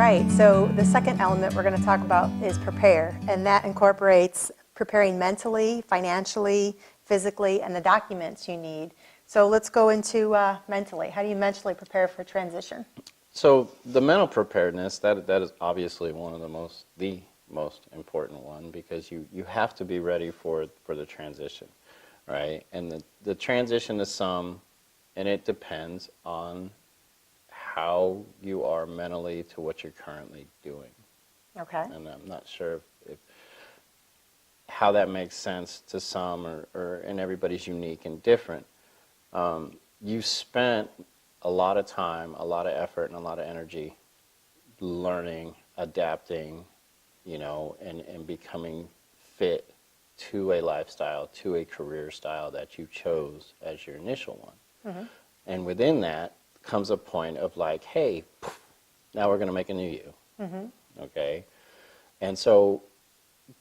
right, so the second element we're going to talk about is prepare, and that incorporates preparing mentally, financially, physically, and the documents you need. So let's go into mentally. How do you mentally prepare for transition? So the mental preparedness, that is obviously one of the most important one, because you have to be ready for the transition, right? And the transition is and it depends on how you are mentally to what you're currently doing. Okay. And I'm not sure if how that makes sense to some, and everybody's unique and different. You spent a lot of time, a lot of effort, and a lot of energy learning, adapting, and becoming fit to a lifestyle, to a career style that you chose as your initial one. Mm-hmm. And within that comes a point of like, hey, now we're going to make a new you. Mm-hmm. Okay? And so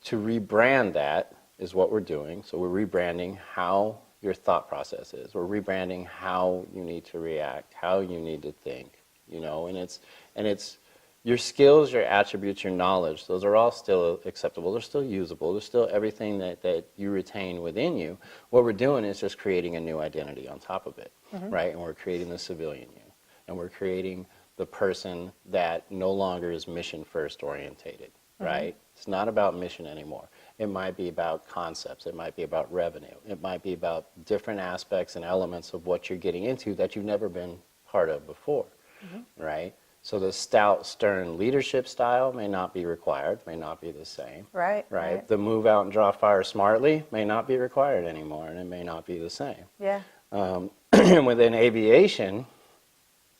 to rebrand that is what we're doing. So we're rebranding how your thought process is. We're rebranding how you need to react, how you need to think, and it's your skills, your attributes, your knowledge, those are all still acceptable. They're still usable. They're still everything that you retain within you. What we're doing is just creating a new identity on top of it, mm-hmm. right? And we're creating the civilian you. And we're creating the person that no longer is mission first orientated, mm-hmm. right? It's not about mission anymore. It might be about concepts. It might be about revenue. It might be about different aspects and elements of what you're getting into that you've never been part of before, mm-hmm. right? So the stout, stern leadership style may not be required, may not be the same. Right. The move out and draw fire smartly may not be required anymore, and it may not be the same. Yeah. And within aviation,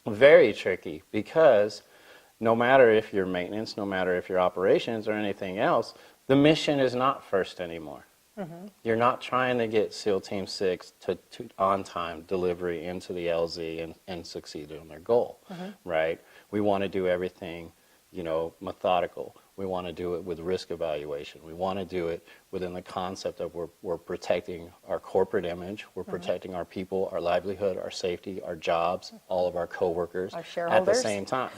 very tricky, because no matter if you're maintenance, no matter if you're operations or anything else, the mission is not first anymore. Mm-hmm. You're not trying to get SEAL Team 6 to on-time delivery into the LZ and succeed on their goal, mm-hmm. right? We want to do everything, methodical. We want to do it with risk evaluation. We want to do it within the concept of we're protecting our corporate image, we're mm-hmm. protecting our people, our livelihood, our safety, our jobs, all of our coworkers our shareholders. At the same time.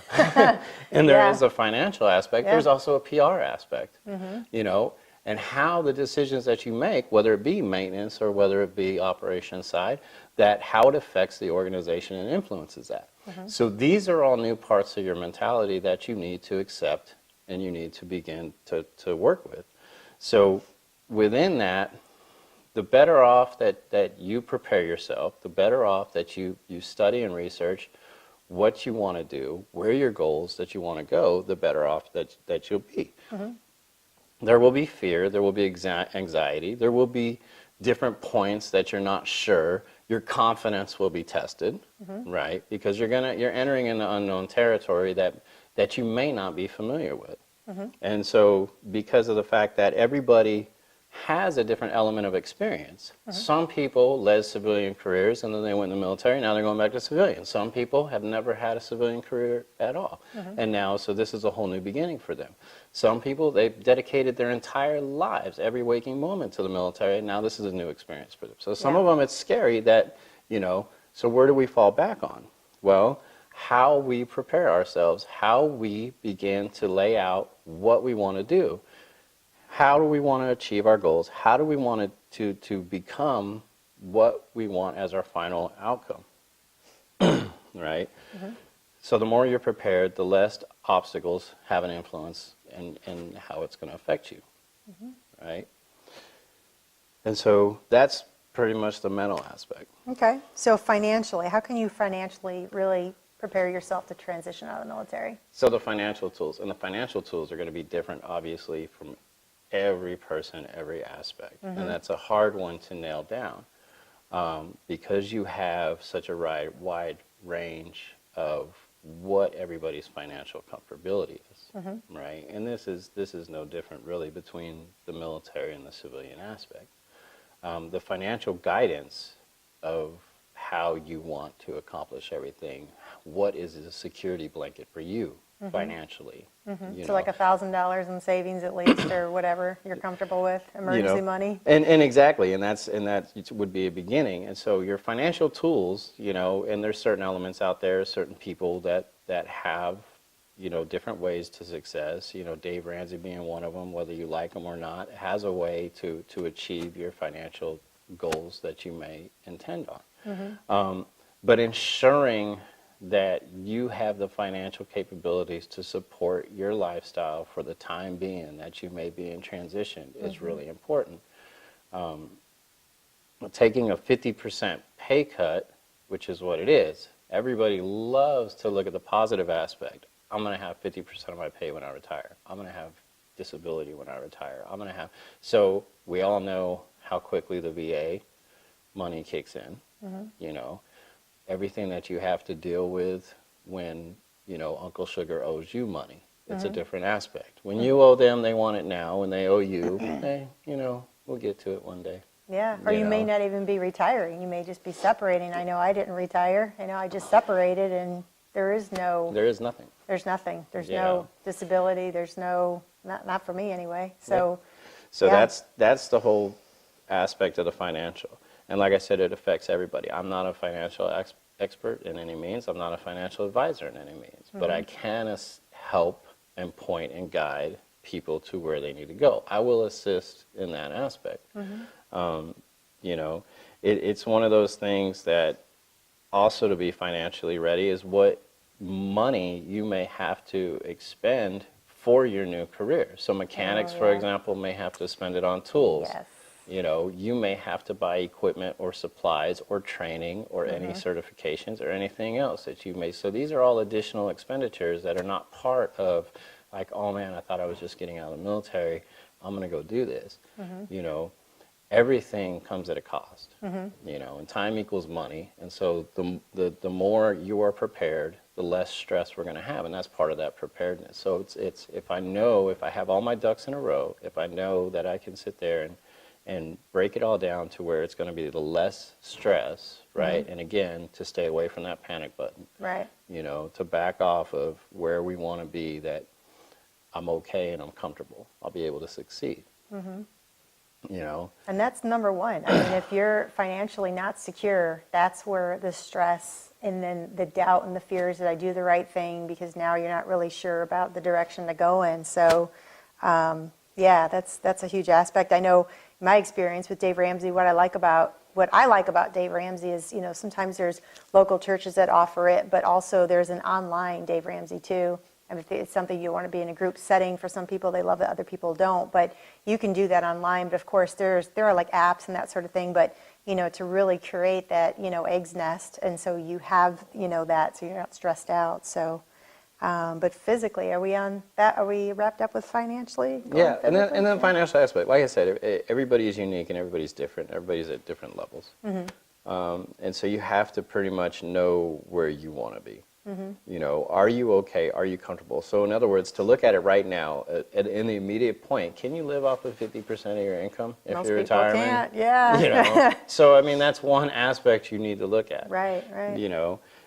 And there is a financial aspect. There's also a PR aspect, mm-hmm. And how the decisions that you make, whether it be maintenance or whether it be operations side, that how it affects the organization and influences that. Mm-hmm. So these are all new parts of your mentality that you need to accept and you need to begin to work with. So within that, the better off that you prepare yourself, the better off that you study and research what you want to do, where your goals that you want to go, the better off that you'll be. Mm-hmm. There will be fear, there will be anxiety, there will be different points that you're not sure. Your confidence will be tested, mm-hmm. right? Because you're entering into unknown territory that you may not be familiar with. Mm-hmm. And so because of the fact that everybody has a different element of experience. Mm-hmm. Some people led civilian careers and then they went in the military, now they're going back to civilian. Some people have never had a civilian career at all. Mm-hmm. And now, so this is a whole new beginning for them. Some people, they've dedicated their entire lives, every waking moment to the military, and now this is a new experience for them. So some of them, it's scary that, so where do we fall back on? Well, how we prepare ourselves, how we begin to lay out what we want to do. How do we want to achieve our goals? How do we want to become what we want as our final outcome? Right? Mm-hmm. So the more you're prepared, the less obstacles have an influence in how it's going to affect you. Mm-hmm. Right? And so that's pretty much the mental aspect. Okay. So financially, how can you financially really prepare yourself to transition out of the military? So the financial tools are going to be different, obviously, from every person, every aspect. Mm-hmm. And that's a hard one to nail down because you have such a wide range of what everybody's financial comfortability is, mm-hmm. right? And this is no different really between the military and the civilian aspect. The financial guidance of how you want to accomplish everything, what is a security blanket for you mm-hmm. financially? Mm-hmm. So like $1,000 in savings at least, or whatever you're comfortable with, emergency money. And exactly, and that would be a beginning. And so your financial tools, and there's certain elements out there, certain people that have different ways to success. Dave Ramsey being one of them, whether you like him or not, has a way to achieve your financial goals that you may intend on. But ensuring that you have the financial capabilities to support your lifestyle for the time being that you may be in transition is really important. Taking a 50% pay cut, which is what it is, everybody loves to look at the positive aspect. I'm going to have 50% of my pay when I retire. I'm going to have disability when I retire. So we all know how quickly the VA money kicks in. Everything that you have to deal with when, Uncle Sugar owes you money. It's a different aspect. When you owe them, they want it now. When they owe you, hey, we'll get to it one day. Yeah, or you may not even be retiring. You may just be separating. I know I didn't retire. I just separated, and there is nothing. There's nothing. There's no disability. There's no, not for me anyway. So that's the whole aspect of the financial. And like I said, it affects everybody. I'm not a financial expert in any means. I'm not a financial advisor in any means. But I can help and point and guide people to where they need to go. I will assist in that aspect. It's one of those things that also, to be financially ready, is what money you may have to expend for your new career. So mechanics, for example, may have to spend it on tools. Yes. You may have to buy equipment or supplies or training or any certifications or anything else that you may. So these are all additional expenditures that are not part of, like, oh man, I thought I was just getting out of the military, I'm going to go do this. Everything comes at a cost. And time equals money. And so the more you are prepared, the less stress we're going to have, and that's part of that preparedness. So it's if I have all my ducks in a row, if I know that I can sit there and break it all down to where it's going to be the less stress, right? And again, to stay away from that panic button. Right. To back off of where we want to be, that I'm okay and I'm comfortable. I'll be able to succeed. And that's number one. I mean, if you're financially not secure, that's where the stress and then the doubt and the fears that I do the right thing, because now you're not really sure about the direction to go in. So, that's a huge aspect. I know my experience with Dave Ramsey, what I like about Dave Ramsey is, sometimes there's local churches that offer it, but also there's an online Dave Ramsey too. And if it's something you want to be in a group setting, for some people, they love it, other people don't. But you can do that online. But of course, there are like apps and that sort of thing. But, to really create that, eggs nest. And so you have, that, so you're not stressed out. So, but physically, are we on that? Are we wrapped up with financially? Yeah, and then financial aspect. Like I said, everybody is unique and everybody's different. Everybody's at different levels. And so you have to pretty much know where you want to be. Are you okay? Are you comfortable? So in other words, to look at it right now, in the immediate point, can you live off of 50% of your income if Most you're people retiring? can't, yeah. So I mean, that's one aspect you need to look at. Right.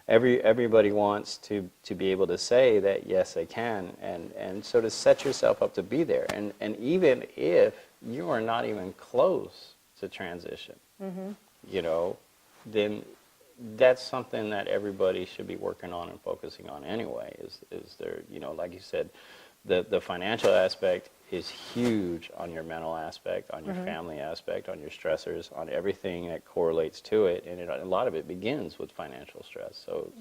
Everybody wants to be able to say that yes, they can, and so to set yourself up to be there, and even if you are not even close to transition, then that's something that everybody should be working on and focusing on anyway, is there, like you said, the financial aspect is huge on your mental aspect, on your family aspect, on your stressors, on everything that correlates to it, and a lot of it begins with financial stress. So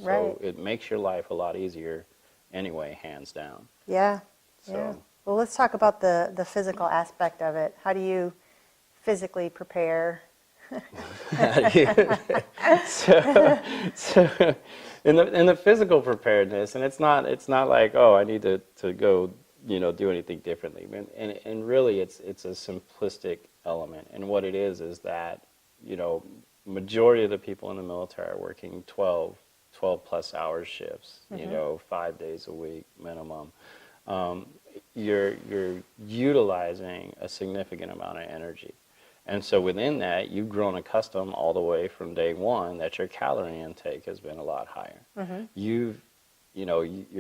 it makes your life a lot easier anyway, hands down. Yeah. So. Well, let's talk about the physical aspect of it. How do you physically prepare? So in the physical preparedness, and it's not like, oh, I need to go do anything differently, and really it's a simplistic element, and what it is that majority of the people in the military are working 12 plus hour shifts, 5 days a week minimum. You're utilizing a significant amount of energy. And so within that, you've grown accustomed all the way from day one that your calorie intake has been a lot higher. Your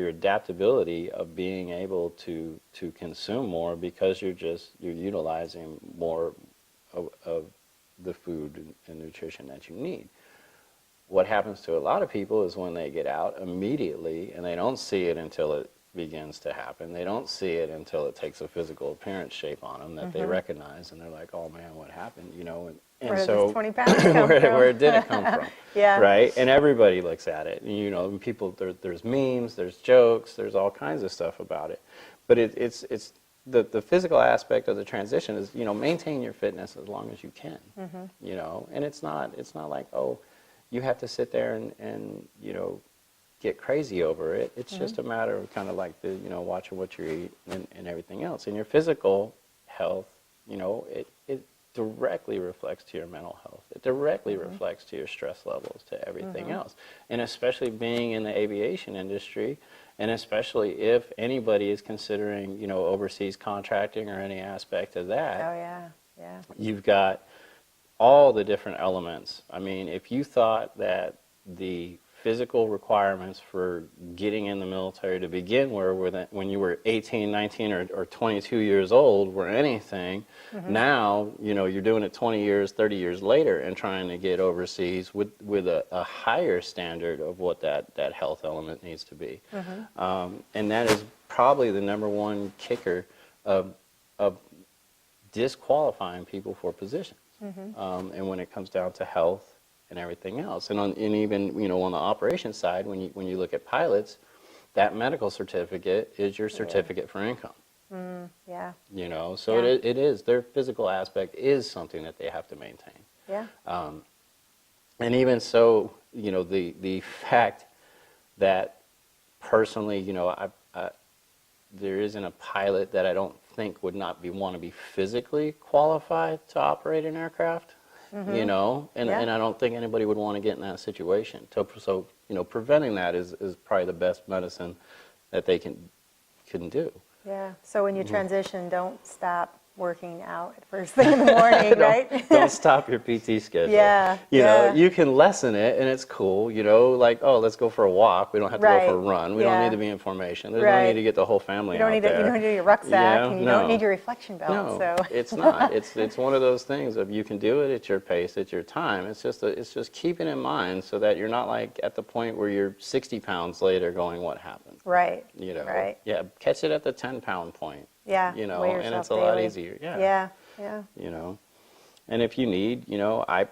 adaptability of being able to consume more because you're utilizing more of the food and nutrition that you need. What happens to a lot of people is when they get out immediately, and they don't see it until begins to happen. They don't see it until it takes a physical appearance shape on them that they recognize, and they're like, "Oh man, what happened?" You know, and Where did so this 20 pounds come where, from? where did it come from? Yeah. Right? And everybody looks at it. You know, and people there's memes, there's jokes, there's all kinds of stuff about it. But it's the physical aspect of the transition is, you know, maintain your fitness as long as you can. You know, and it's not like, oh, you have to sit there and you know, get crazy over it. It's just a matter of kind of like the, you know, watching what you eat and everything else. And your physical health, you know, it directly reflects to your mental health. It directly reflects to your stress levels, to everything else. And especially being in the aviation industry, and especially if anybody is considering, you know, overseas contracting or any aspect of that. Oh, yeah, yeah. You've got all the different elements. I mean, if you thought that the physical requirements for getting in the military to begin with when you were 18, 19, or 22 years old were anything, now, you know, you're doing it 20 years, 30 years later and trying to get overseas with a higher standard of what that health element needs to be. And that is probably the number one kicker of disqualifying people for positions. And when it comes down to health and everything else, and even, you know, on the operations side, when you look at pilots, that medical certificate is your certificate for income. Yeah. You know, so it is, their physical aspect is something that they have to maintain. Yeah. And even so, you know, the fact that personally, you know, there isn't a pilot that I don't think would not want to be physically qualified to operate an aircraft, you know, and I don't think anybody would want to get in that situation. So you know, preventing that is probably the best medicine that they can do. Yeah. So when you transition, don't stop working out at first thing in the morning, right? Don't stop your PT schedule. Yeah, You yeah. know, you can lessen it, and it's cool. You know, like, oh, let's go for a walk. We don't have to go for a run. We don't need to be in formation. There's no need to get the whole family out there. You don't need your rucksack, and you no. don't need your reflection belt. No, So. it's not. It's one of those things of you can do it at your pace, at your time. It's just keeping in mind so that you're not like at the point where you're 60 pounds later going, what happened? Right. You know. Right. Yeah. Catch it at the 10-pound point. Yeah. You know, weigh and yourself it's a lot daily. easier. Yeah. Yeah. Yeah. You know, and if you need, you know, I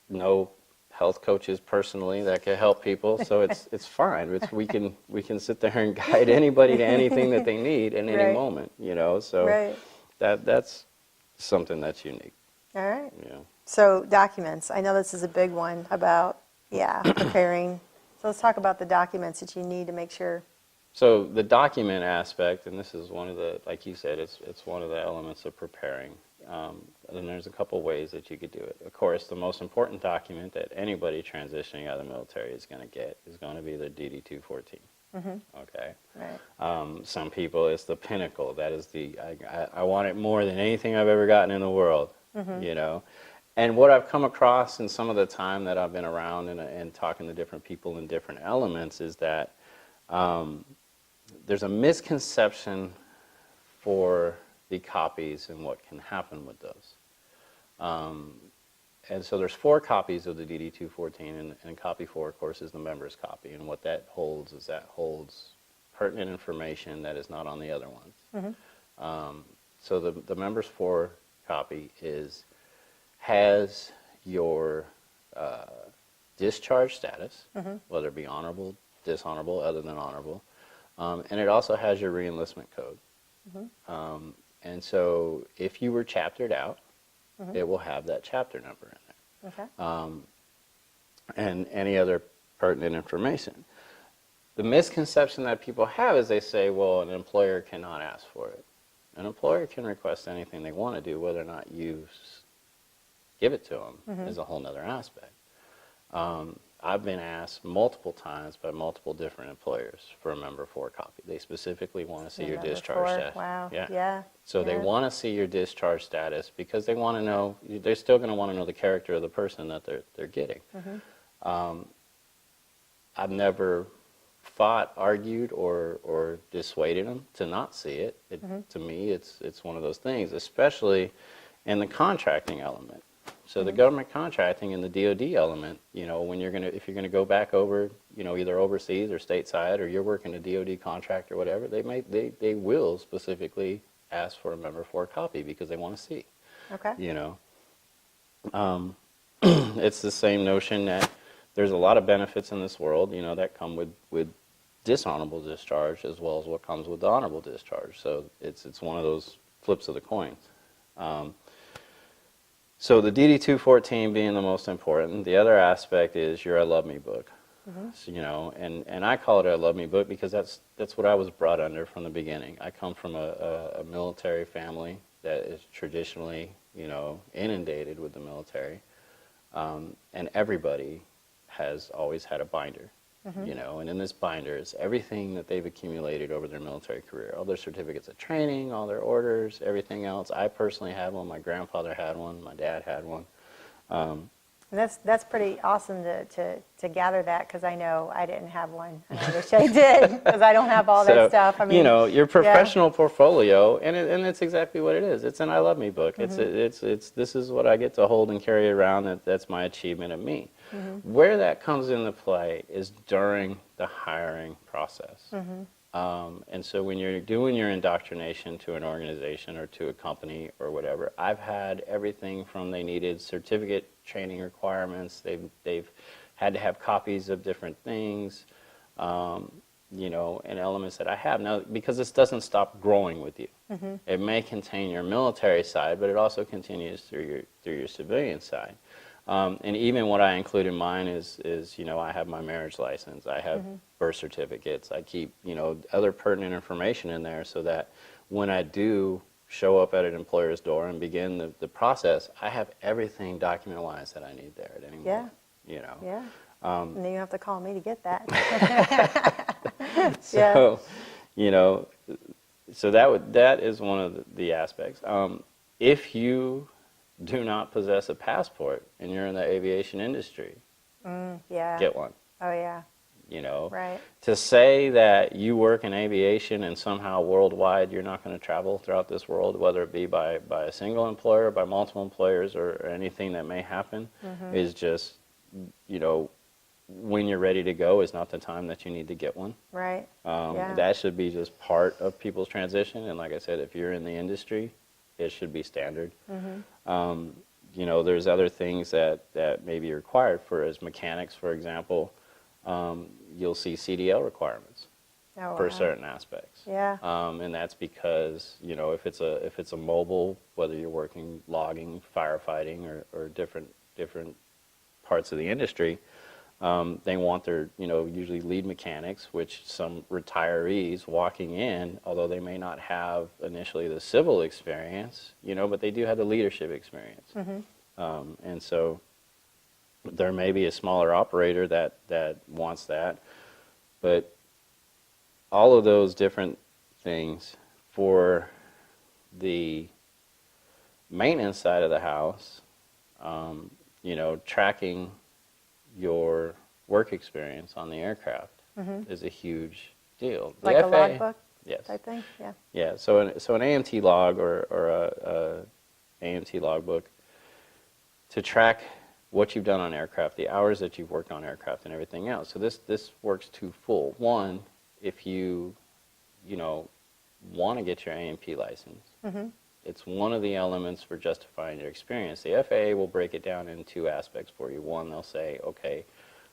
know health coaches personally that can help people, so it's fine. We can sit there and guide anybody to anything that they need in any moment, you know. So that's something that's unique. All right. Yeah. So documents. I know this is a big one about preparing. So let's talk about the documents that you need to make sure. So the document aspect, and this is one of the, like you said, it's one of the elements of preparing. And there's a couple ways that you could do it. Of course, the most important document that anybody transitioning out of the military is going to get is going to be the DD-214. Okay. Right. Some people, it's the pinnacle. That is I want it more than anything I've ever gotten in the world. You know. And what I've come across in some of the time that I've been around and talking to different people in different elements is that there's a misconception for the copies and what can happen with those. And so there's 4 copies of the DD-214, and copy 4, of course, is the member's copy. And what that holds is that holds pertinent information that is not on the other ones. So the member's 4 copy has your discharge status, whether it be honorable, dishonorable, other than honorable. And it also has your reenlistment code. And so if you were chaptered out, it will have that chapter number in there. Okay. And any other pertinent information. The misconception that people have is they say, well, an employer cannot ask for it. An employer can request anything they want to do, whether or not you give it to them is a whole nother aspect. I've been asked multiple times by multiple different employers for a member 4 copy. They specifically want to see your discharge status. Wow. Yeah. So they want to see your discharge status because they want to know, they're still going to want to know the character of the person that they're getting. I've never fought, argued, or dissuaded them to not see it. To me, it's one of those things, especially in the contracting element. So the government contracting and the DoD element, you know, when if you're gonna go back over, you know, either overseas or stateside, or you're working a DoD contract or whatever, they will specifically ask for a member for a copy because they want to see, Okay. you know. It's the same notion that there's a lot of benefits in this world, you know, that come with dishonorable discharge as well as what comes with the honorable discharge. So it's one of those flips of the coins. So the DD-214 being the most important, the other aspect is your I Love Me book. So, you know, and I call it a I Love Me book because that's what I was brought under from the beginning. I come from a military family that is traditionally, you know, inundated with the military, and everybody has always had a binder. You know, and in this binder is everything that they've accumulated over their military career, all their certificates of training, all their orders, everything else. I personally had one. My grandfather had one. My dad had one. That's pretty awesome to gather that, because I know I didn't have one, and I wish I did, because I don't have all that stuff. I mean, you know, your professional portfolio, and it's exactly what it is. It's an I Love Me book. It's this is what I get to hold and carry around. That's my achievement of me. Where that comes into play is during the hiring process. And so when you're doing your indoctrination to an organization or to a company or whatever, I've had everything from they needed certificate training requirements, they've had to have copies of different things, you know, and elements that I have. Now, because this doesn't stop growing with you. It may contain your military side, but it also continues through your civilian side. And even what I include in mine is, you know, I have my marriage license, I have birth certificates, I keep, you know, other pertinent information in there so that when I do show up at an employer's door and begin the process, I have everything document-wise that I need there at any moment, you know. Yeah. And then you have to call me to get that. So, you know, so that is one of the aspects. If you do not possess a passport and you're in the aviation industry, get one. Oh, yeah. You know, Right. to say that you work in aviation and somehow worldwide you're not going to travel throughout this world, whether it be by a single employer, by multiple employers, or anything that may happen, is just, you know, when you're ready to go is not the time that you need to get one. Right. That should be just part of people's transition. And like I said, if you're in the industry, it should be standard. You know, there's other things that may be required for as mechanics, for example. You'll see CDL requirements for certain aspects. Yeah. And that's because, you know, if it's a mobile, whether you're working logging, firefighting, or different parts of the industry, they want their, you know, usually lead mechanics, which some retirees walking in, although they may not have initially the civil experience, you know, but they do have the leadership experience. And so there may be a smaller operator that wants that, but all of those different things for the maintenance side of the house, you know, tracking your work experience on the aircraft is a huge deal. Like a logbook type thing? Yeah. Yeah, so an AMT log or a AMT logbook to track what you've done on aircraft, the hours that you've worked on aircraft, and everything else. So this works twofold. One, if you know, want to get your AMP license, it's one of the elements for justifying your experience. The FAA will break it down in two aspects for you. One, they'll say, okay,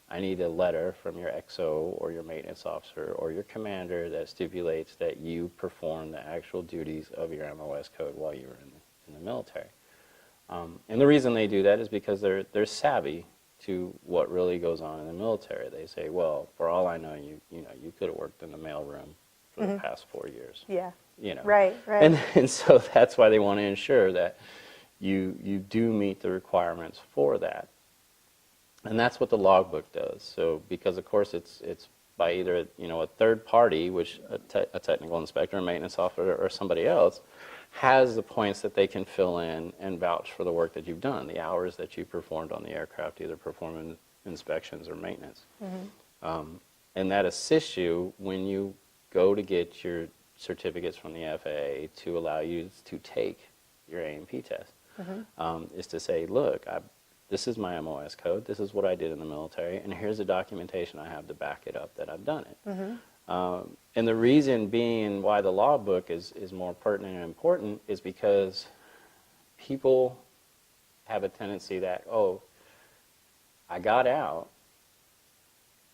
I need a letter from your XO or your maintenance officer or your commander that stipulates that you perform the actual duties of your MOS code while you were in the military. And the reason they do that is because they're savvy to what really goes on in the military. They say, well, for all I know, you could have worked in the mailroom for the past 4 years. Yeah. You know. Right. And so that's why they want to ensure that you do meet the requirements for that. And that's what the logbook does. So because of course it's by either, you know, a third party, which a technical inspector, a maintenance officer, or somebody else has the points that they can fill in and vouch for the work that you've done, the hours that you performed on the aircraft, either performing inspections or maintenance. And that assists you when you go to get your certificates from the FAA to allow you to take your AMP test. is to say, look, this is my MOS code, this is what I did in the military, and here's the documentation I have to back it up that I've done it. And the reason being why the logbook is more pertinent and important is because people have a tendency that, oh, I got out,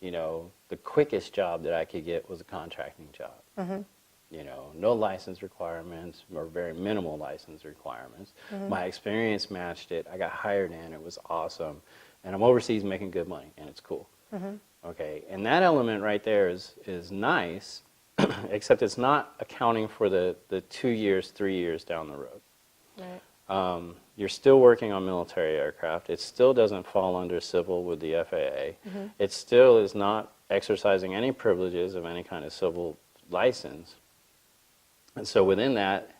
you know, the quickest job that I could get was a contracting job. You know, no license requirements or very minimal license requirements. My experience matched it. I got hired in. It was awesome. And I'm overseas making good money, and it's cool. Okay, and that element right there is nice, except it's not accounting for the 2 years, 3 years down the road. Right. You're still working on military aircraft. It still doesn't fall under civil with the FAA. It still is not exercising any privileges of any kind of civil license. And so within that,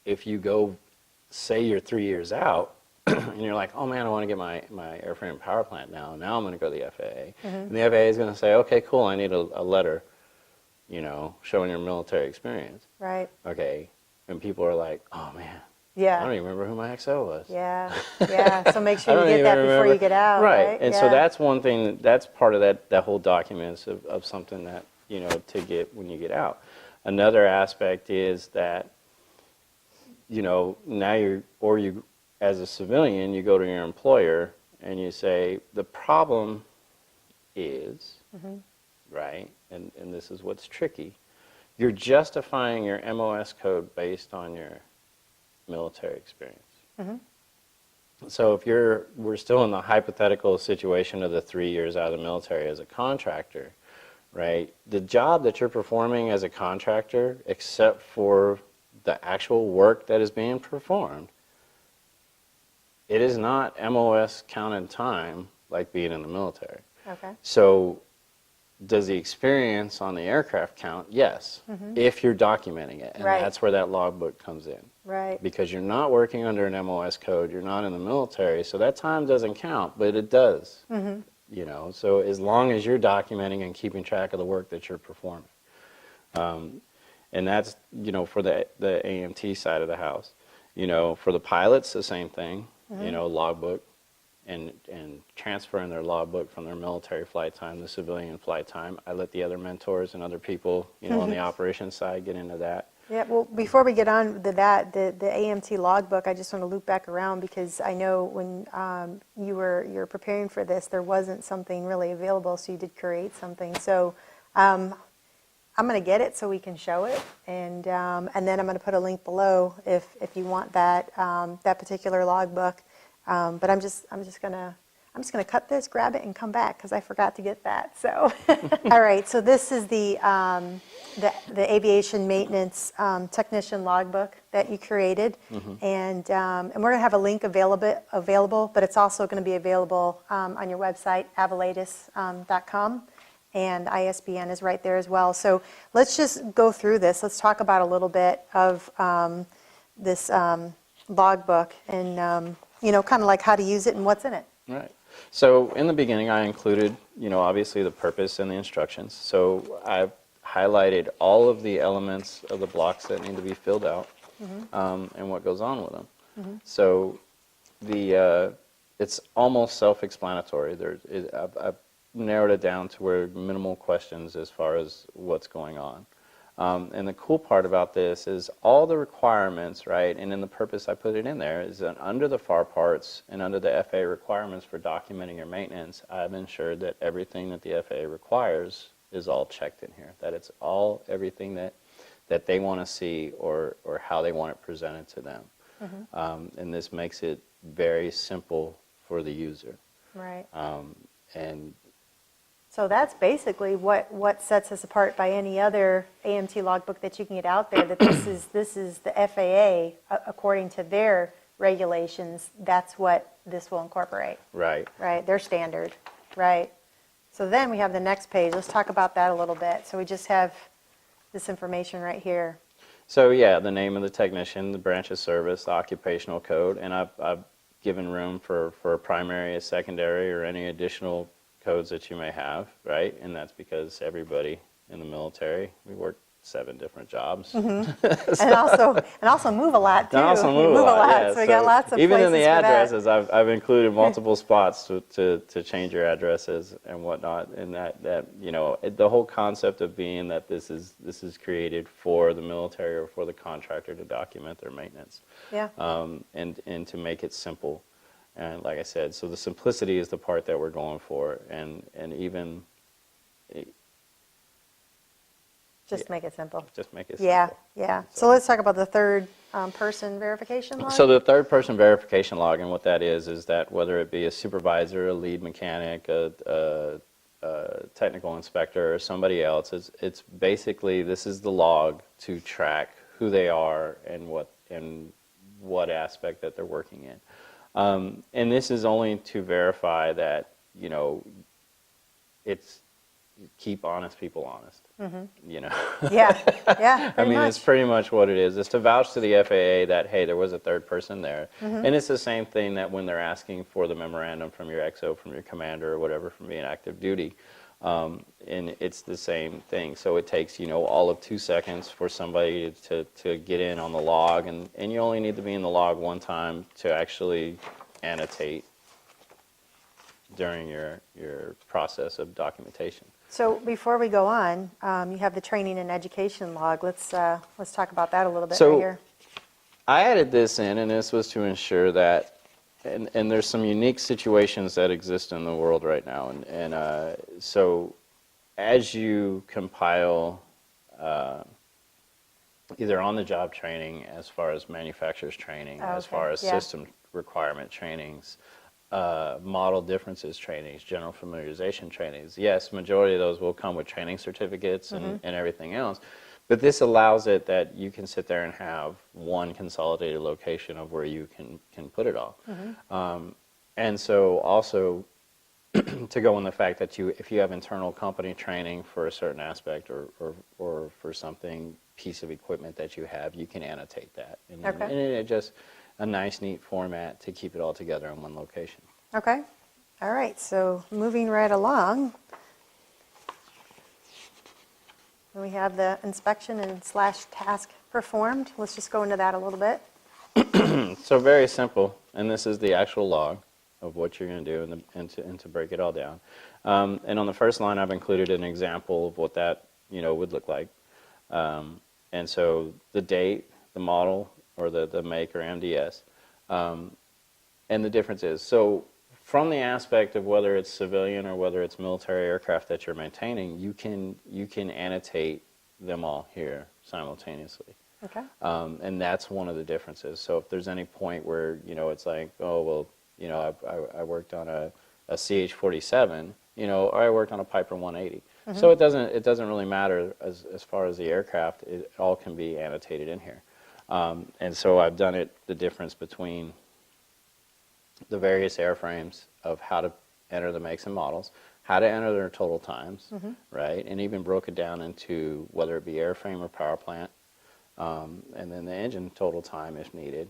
if you go, say you're 3 years out, and you're like, oh man, I want to get my airframe and power plant now. Now I'm going to go to the FAA. And the FAA is going to say, okay, cool, I need a letter, you know, showing your military experience. Right. Okay. And people are like, oh man, Yeah. I don't even remember who my XO was. Yeah. Yeah. So make sure I you don't get that even before remember. you get out. Right. And so Yeah. that's one thing, that's part of that whole document of something that, you know, to get when you get out. Another aspect is that, you know, now you as a civilian, you go to your employer and you say, the problem is, right, and this is what's tricky, you're justifying your MOS code based on your military experience. So if we're still in the hypothetical situation of the 3 years out of the military as a contractor, right, the job that you're performing as a contractor, except for the actual work that is being performed, it is not MOS counted time like being in the military. Okay. So does the experience on the aircraft count? Yes, if you're documenting it. And Right. that's where that logbook comes in. Right. Because you're not working under an MOS code, you're not in the military, so that time doesn't count, but it does. You know, so as long as you're documenting and keeping track of the work that you're performing. And that's, you know, for the AMT side of the house. You know, for the pilots, the same thing, you know, logbook and transferring their logbook from their military flight time to civilian flight time. I let the other mentors and other people, you know, on the operations side get into that. Yeah, well, before we get on to that, the AMT logbook, I just want to loop back around because I know when you were preparing for this, there wasn't something really available, so you did create something. So I'm going to get it so we can show it, and then I'm going to put a link below if you want that that particular logbook. But I'm just going to cut this, grab it, and come back because I forgot to get that. So, all right. So this is the aviation maintenance technician logbook that you created, and we're going to have a link available, but it's also going to be available on your website, avalatus.com, and ISBN is right there as well. So let's just go through this. Let's talk about a little bit of this logbook and you know, kind of like how to use it and what's in it. Right. So in the beginning, I included, you know, obviously the purpose and the instructions. So I've highlighted all of the elements of the blocks that need to be filled out and what goes on with them. So it's almost self-explanatory. I've narrowed it down to where minimal questions as far as what's going on. And the cool part about this is all the requirements, right, and in the purpose I put it in there, is that under the FAR parts and under the FAA requirements for documenting your maintenance, I've ensured that everything that the FAA requires is all checked in here, that it's all everything that they want to see or how they want it presented to them. And this makes it very simple for the user. Right. And So that's basically what sets us apart by any other AMT logbook that you can get out there, that this is the FAA, according to their regulations, that's what this will incorporate. right. Right, their standard, right. So then we have the next page. Let's talk about that a little bit. So we just have this information right here. So yeah, the name of the technician, the branch of service, the occupational code, and I've given room for a primary, a secondary, or any additional codes that you may have, right? And that's because everybody in the military, we work 7 different jobs. And also move a lot too. And also You move a lot, yeah. so we got lots of even places in the for that. addresses, I've included multiple spots to change your addresses and whatnot. And that you know, the whole concept of being that this is created for the military or for the contractor to document their maintenance. Yeah. And to make it simple. And like I said, so the simplicity is the part that we're going for, and even Just make it simple. just make it Yeah, simple. yeah. So let's talk about the third person verification log. So the third person verification log, and what that is that whether it be a supervisor, a lead mechanic, a technical inspector, or somebody else, it's basically, this is the log to track who they are and what aspect that they're working in. And this is only to verify that, you know, it's keep honest people honest. You know. Yeah, yeah. I mean, much. it's pretty much what it is. It's to vouch to the FAA that, hey, there was a third person there. And it's the same thing that when they're asking for the memorandum from your XO, from your commander or whatever, from being active duty. And it's the same thing. So it takes, you know, all of 2 seconds for somebody to get in on the log. And you only need to be in the log one time to actually annotate during your process of documentation. So before we go on, you have the training and education log. Let's talk about that a little bit So right here. I added this in, and this was to ensure that, and there's some unique situations that exist in the world right now, and so as you compile either on-the-job training, as far as manufacturer's training, as far as system requirement trainings, model differences trainings, general familiarization trainings. Yes, majority of those will come with training certificates and everything else, but this allows it that you can sit there and have one consolidated location of where you can put it all. And so also to go on the fact that if you have internal company training for a certain aspect or for something, piece of equipment that you have, you can annotate that. And it just a nice, neat format to keep it all together in one location. Okay. All right. So moving right along, we have the inspection and / task performed. Let's just go into that a little bit. So very simple, and this is the actual log of what you're going to do, and to break it all down. And on the first line, I've included an example of what that would look like. And so the date, the model, or the make or MDS, and the difference is, so from the aspect of whether it's civilian or whether it's military aircraft that you're maintaining, you can annotate them all here simultaneously. Okay. And that's one of the differences. So if there's any point where it's like, oh well, I worked on a CH-47, or I worked on a Piper 180. So it doesn't really matter as far as the aircraft. It all can be annotated in here. And so I've done the difference between the various airframes of how to enter the makes and models, how to enter their total times, right? And even broke it down into whether it be airframe or power plant, and then the engine total time if needed,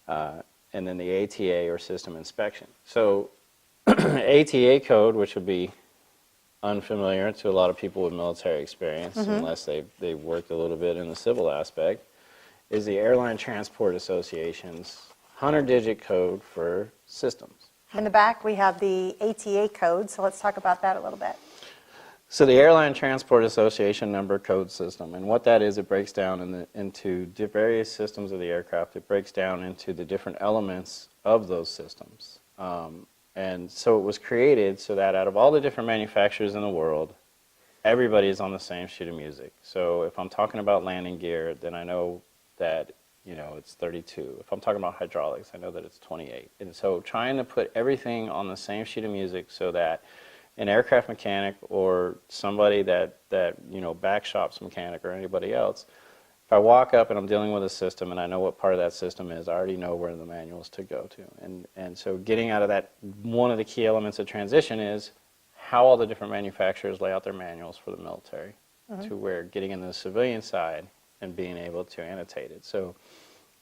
and then the ATA or system inspection. So ATA code, which would be unfamiliar to a lot of people with military experience, unless they've worked a little bit in the civil aspect, is the Airline Transport Association's 100-digit code for systems. In the back, we have the ATA code, so let's talk about that a little bit. So the Airline Transport Association number code system, and what that is, it breaks down into various systems of the aircraft. It breaks down into the different elements of those systems. And so it was created so that out of all the different manufacturers in the world, everybody is on the same sheet of music. So if I'm talking about landing gear, then I know that it's 32. If I'm talking about hydraulics, I know that it's 28. And so trying to put everything on the same sheet of music so that an aircraft mechanic or somebody that back shops mechanic or anybody else, if I walk up and I'm dealing with a system and I know what part of that system is, I already know where the manuals to go to. And so getting out of that, one of the key elements of transition is how all the different manufacturers lay out their manuals for the military, to where getting into the civilian side and being able to annotate it. So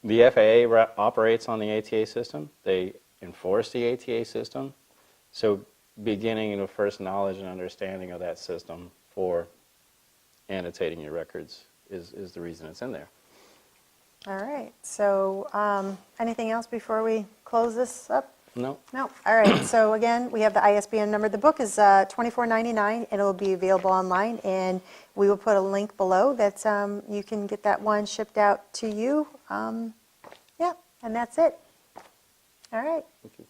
the FAA operates on the ATA system. They enforce the ATA system. So beginning the first knowledge and understanding of that system for annotating your records is the reason it's in there. All right. So anything else before we close this up? No. No. All right. So again, we have the ISBN number. The book is $24.99, and it will be available online. And we will put a link below that you can get that one shipped out to you. Yeah, and that's it. All right. Thank you.